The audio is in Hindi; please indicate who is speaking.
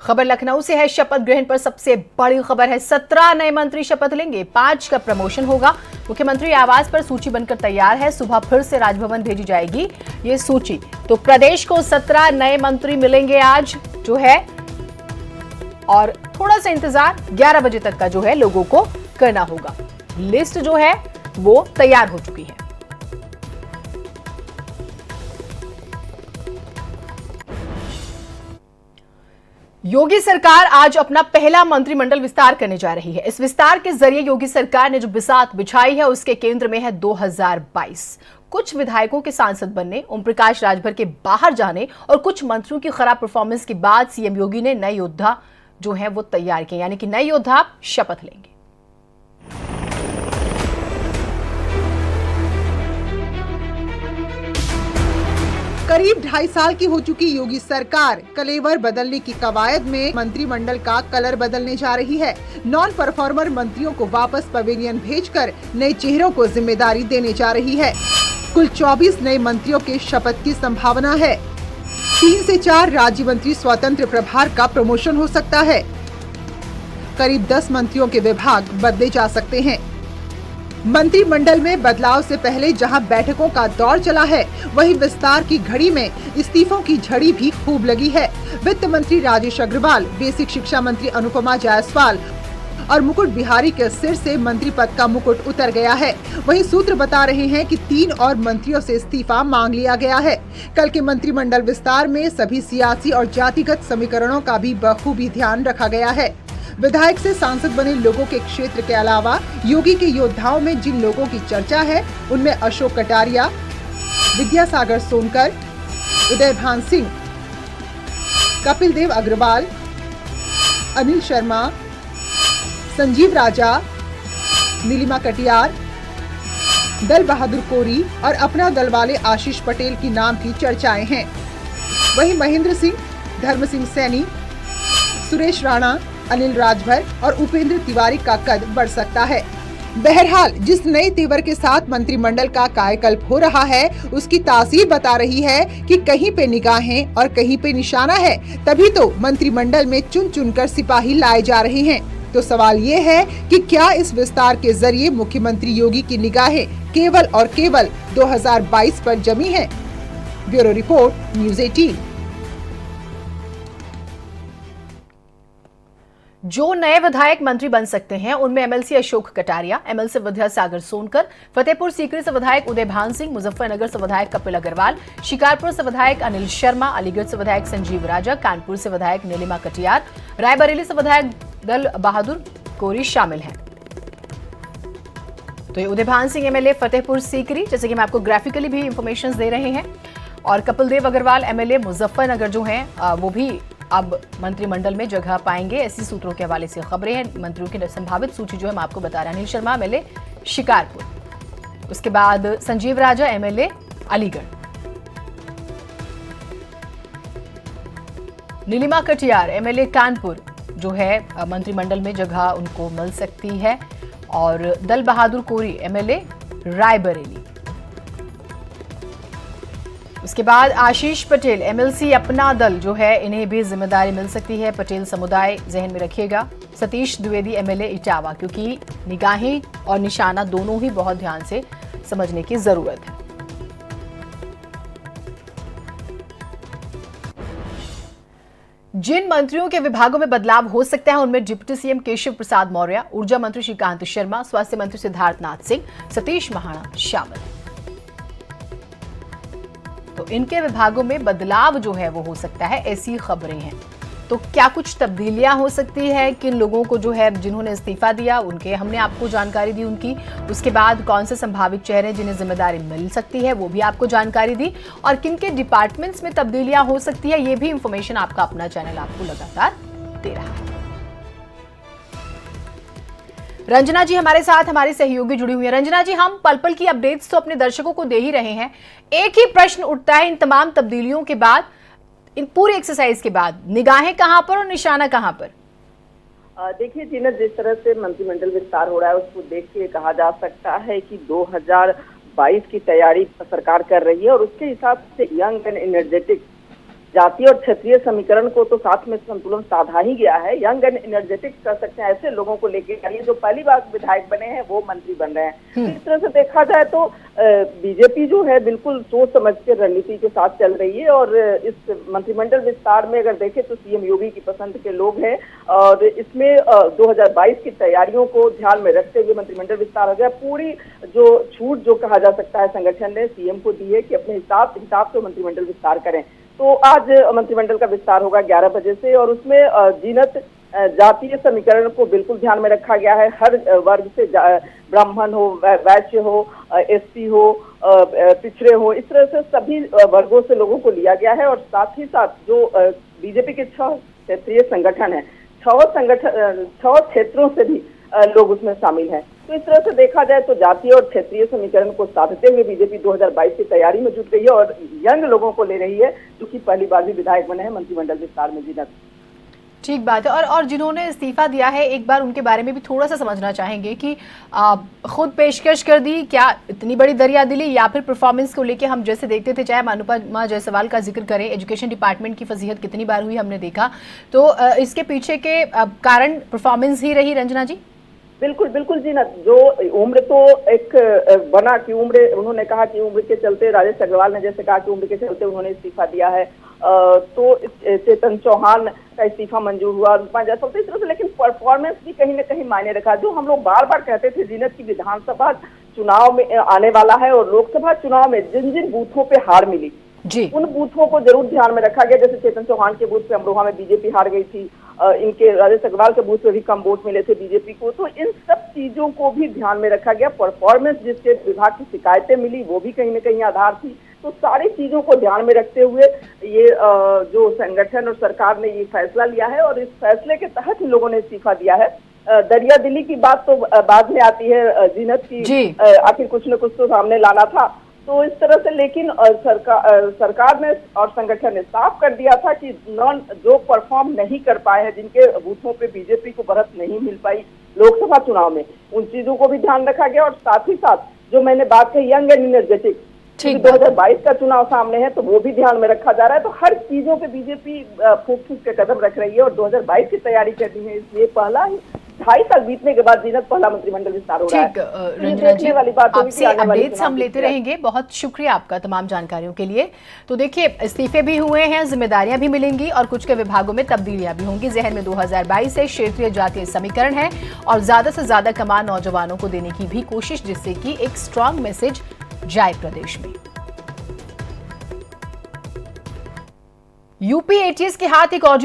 Speaker 1: खबर लखनऊ से है। शपथ ग्रहण पर सबसे बड़ी खबर है, 17 नए मंत्री शपथ लेंगे, 5 का प्रमोशन होगा। मुख्यमंत्री आवास पर सूची बनकर तैयार है, सुबह फिर से राजभवन भेजी जाएगी ये सूची। तो प्रदेश को 17 नए मंत्री मिलेंगे आज जो है, और थोड़ा सा इंतजार 11 बजे तक का जो है लोगों को करना होगा। लिस्ट जो है वो तैयार हो चुकी है। योगी सरकार आज अपना पहला मंत्रिमंडल विस्तार करने जा रही है। इस विस्तार के जरिए योगी सरकार ने जो बिसात बिछाई है उसके केंद्र में है 2022। कुछ विधायकों के सांसद बनने, ओम प्रकाश राजभर के बाहर जाने और कुछ मंत्रियों की खराब परफॉर्मेंस के बाद सीएम योगी ने नए योद्धा जो है वो तैयार किए, यानी कि नए योद्धा शपथ लेंगे।
Speaker 2: करीब 2.5 साल की हो चुकी योगी सरकार कलेवर बदलने की कवायद में मंत्रिमंडल का कलर बदलने जा रही है। नॉन परफॉर्मर मंत्रियों को वापस पवेलियन भेजकर नए चेहरों को जिम्मेदारी देने जा रही है। कुल 24 नए मंत्रियों के शपथ की संभावना है। 3 से 4 राज्य मंत्री स्वतंत्र प्रभार का प्रमोशन हो सकता है। करीब 10 मंत्रियों के विभाग बदले जा सकते हैं। मंत्रिमंडल में बदलाव से पहले जहां बैठकों का दौर चला है, वहीं विस्तार की घड़ी में इस्तीफों की झड़ी भी खूब लगी है। वित्त मंत्री राजेश अग्रवाल, बेसिक शिक्षा मंत्री अनुपमा जायसवाल और मुकुट बिहारी के सिर से मंत्री पद का मुकुट उतर गया है। वहीं सूत्र बता रहे हैं कि 3 और मंत्रियों से इस्तीफा मांग लिया गया है। कल के मंत्रिमंडल विस्तार में सभी सियासी और जातिगत समीकरणों का भी बखूबी ध्यान रखा गया है। विधायक से सांसद बने लोगों के क्षेत्र के अलावा योगी के योद्धाओं में जिन लोगों की चर्चा है उनमें अशोक कटारिया, विद्यासागर सोनकर, उदयभान सिंह, कपिल देव अग्रवाल, अनिल शर्मा, संजीव राजा, नीलिमा कटियार, दल बहादुर कोरी और अपना दल वाले आशीष पटेल की नाम की चर्चाएं हैं। वहीं महेंद्र सिंह, धर्म सिंह सैनी, सुरेश राणा, अनिल राजभर और उपेंद्र तिवारी का कद बढ़ सकता है। बहरहाल जिस नए तेवर के साथ मंत्रिमंडल का कायाकल्प हो रहा है उसकी तासीर बता रही है कि कहीं पे निगाहें और कहीं पे निशाना है, तभी तो मंत्रिमंडल में चुन चुनकर सिपाही लाए जा रहे हैं। तो सवाल ये है कि क्या इस विस्तार के जरिए मुख्यमंत्री योगी की निगाहें केवल और केवल 2022 पर जमी है। Bureau report, news 18।
Speaker 1: जो नए विधायक मंत्री बन सकते हैं उनमें एमएलसी अशोक कटारिया, एमएलसी विद्यासागर सोनकर, फतेहपुर सीकरी से विधायक उदयभान सिंह, मुजफ्फरनगर से विधायक कपिल अग्रवाल, शिकारपुर से विधायक अनिल शर्मा, अलीगढ़ से विधायक संजीव राजा, कानपुर से विधायक नीलिमा कटियार, रायबरेली से विधायक दल बहादुर कोरी शामिल हैं। तो ये उदयभान सिंह एमएलए फतेहपुर सीकरी, जैसे कि हम आपको ग्राफिकली भी इंफॉर्मेशन दे रहे हैं, और कपिल देव अग्रवाल एमएलए मुजफ्फरनगर जो हैं वो भी अब मंत्रिमंडल में जगह पाएंगे। ऐसी सूत्रों के हवाले से खबरें हैं। मंत्रियों की संभावित सूची जो है मैं आपको बता रहा हूं। अनिल शर्मा एमएलए शिकारपुर, उसके बाद संजीव राजा एमएलए अलीगढ़, नीलिमा कटियार एमएलए कानपुर जो है मंत्रिमंडल में जगह उनको मिल सकती है, और दल बहादुर कोरी एमएलए रायबरेली। उसके बाद आशीष पटेल एमएलसी अपना दल जो है, इन्हें भी जिम्मेदारी मिल सकती है। पटेल समुदाय जहन में रखिएगा। सतीश द्विवेदी एमएलए इटावा, क्योंकि निगाहें और निशाना दोनों ही बहुत ध्यान से समझने की जरूरत है। जिन मंत्रियों के विभागों में बदलाव हो सकता है उनमें डिप्टी सीएम केशव प्रसाद मौर्य, ऊर्जा मंत्री श्रीकांत शर्मा, स्वास्थ्य मंत्री सिद्धार्थनाथ सिंह, सतीश महाना शामिल है। तो इनके विभागों में बदलाव जो है वो हो सकता है, ऐसी खबरें हैं। तो क्या कुछ तब्दीलियां हो सकती है, किन लोगों को जो है जिन्होंने इस्तीफा दिया उनके हमने आपको जानकारी दी उनकी, उसके बाद कौन से संभावित चेहरे जिन्हें जिम्मेदारी मिल सकती है वो भी आपको जानकारी दी, और किन के डिपार्टमेंट्स में तब्दीलियां हो सकती है ये भी इंफॉर्मेशन आपका अपना चैनल आपको लगातार दे रहा है। रंजना जी हमारे साथ, हमारी सहयोगी जुड़ी हुई है। रंजना जी, हम पल पल की अपडेट्स तो अपने दर्शकों को दे ही रहे हैं। एक ही प्रश्न उठता है इन तमाम तब्दीलियों के बाद, इन पूरी एक्सरसाइज के बाद, निगाहें कहां पर और निशाना कहां पर?
Speaker 3: देखिए जीनत, जिस तरह से मंत्रिमंडल विस्तार हो रहा है उसको देख के कहा जा सकता है कि 2022 की तैयारी सरकार कर रही है, और उसके हिसाब से यंग एंड एनर्जेटिक जातीय और क्षेत्रीय समीकरण को तो साथ में संतुलन साधा ही गया है। यंग एंड एनर्जेटिक कर सकते हैं ऐसे लोगों को लेके आइए जो पहली बार विधायक बने हैं वो मंत्री बन रहे हैं। इस तरह से देखा जाए तो बीजेपी जो है बिल्कुल सोच समझ के रणनीति के साथ चल रही है और इस मंत्रिमंडल विस्तार में अगर देखें तो सीएम योगी की पसंद के लोग हैं और इसमें 2022 की तैयारियों को ध्यान में रखते हुए मंत्रिमंडल विस्तार हो गया। पूरी जो छूट जो कहा जा सकता है संगठन ने सीएम को दी है कि अपने हिसाब से मंत्रिमंडल विस्तार करें। तो आज मंत्रिमंडल का विस्तार होगा 11 बजे से और उसमें जीनत जातीय समीकरण को बिल्कुल ध्यान में रखा गया है। हर वर्ग से ब्राह्मण हो, वैश्य हो, एससी हो, पिछड़े हो, इस तरह से सभी वर्गों से लोगों को लिया गया है और साथ ही साथ जो बीजेपी के 6 क्षेत्रीय संगठन है, 6 क्षेत्रों से भी लोग उसमें शामिल हैं। तो इस तरह से देखा जाए तो जातीय और क्षेत्रीय समीकरण को साधते हुए बीजेपी 2022 की तैयारी में जुट गई है और यंग लोगों को ले रही है जो कि पहली बार भी विधायक बने हैं मंत्रिमंडल विस्तार में। जीनत,
Speaker 1: ठीक बात है। और जिन्होंने इस्तीफा दिया है एक बार उनके बारे में भी थोड़ा सा समझना चाहेंगे कि खुद पेशकश कर दी, क्या इतनी बड़ी दरिया दिली, या फिर परफॉर्मेंस को लेके हम जैसे देखते थे, चाहे हम अनुपमा जायसवाल का जिक्र करें, एजुकेशन डिपार्टमेंट की फजीहत कितनी बार हुई हमने देखा, तो इसके पीछे के कारण परफॉर्मेंस ही रही। रंजना जी,
Speaker 3: बिल्कुल बिल्कुल जीनत, जो उम्र तो एक बना कि उम्र, उन्होंने कहा कि उम्र के चलते, राजेश अग्रवाल ने जैसे कहा कि उम्र के चलते उन्होंने इस्तीफा दिया है, तो चेतन चौहान का इस्तीफा मंजूर हुआ, अनुपमा जायसवाल, इस तरह से। लेकिन परफॉर्मेंस भी कहीं न कहीं मायने रखा। जो हम लोग बार बार कहते थे जीनत की विधानसभा चुनाव में आने वाला है और लोकसभा चुनाव में जिन जिन बूथों पे हार मिली
Speaker 1: जी,
Speaker 3: उन बूथों को जरूर ध्यान में रखा गया। जैसे चेतन चौहान के बूथ पे अमरोहा में बीजेपी हार गई थी, इनके राजेश अग्रवाल के बूथ पे भी कम वोट मिले थे बीजेपी को। तो इन सब चीजों को भी ध्यान में रखा गया। परफॉर्मेंस जिसके विभाग की शिकायतें मिली वो भी कहीं न कहीं आधार थी। तो सारी चीजों को ध्यान में रखते हुए ये जो संगठन और सरकार ने ये फैसला लिया है और इस फैसले के तहत इन लोगों ने इस्तीफा दिया है। दरिया दिली की बात तो बाद में आती है जीनत की, आखिर कुछ न कुछ तो सामने लाना था। तो इस तरह से, लेकिन सरकार ने और संगठन ने साफ कर दिया था कि जो परफॉर्म नहीं कर पाए हैं, जिनके बूथों पे बीजेपी को बढ़त नहीं मिल पाई लोकसभा चुनाव में, उन चीजों को भी ध्यान रखा गया। और साथ ही साथ जो मैंने बात कही यंग एंड एनर्जेटिक, 2022 का चुनाव सामने है तो वो भी ध्यान में रखा जा रहा है। तो हर चीजों पे बीजेपी फूंक फूंक के कदम रख रही है और 2022 की तैयारी करनी है। इसलिए पहला ही 2.5 साल बीतने के बाद जीनत पहला मंत्रिमंडल विस्तार हो रहा है।
Speaker 1: ठीक रंजना जी, आपसे अपडेट्स हम लेते रहेंगे। बहुत शुक्रिया आपका तमाम जानकारियों के लिए। तो देखिए, इस्तीफे भी हुए हैं, जिम्मेदारियां भी मिलेंगी और कुछ के विभागों में तब्दीलियां भी होंगी। जहन में 2022 से क्षेत्रीय जातीय समीकरण है और ज्यादा से ज्यादा कमान नौजवानों को देने की भी कोशिश, जिससे कि एक स्ट्रांग मैसेज जाए प्रदेश में। यूपी एटीएस के हाथ एक ऑडियो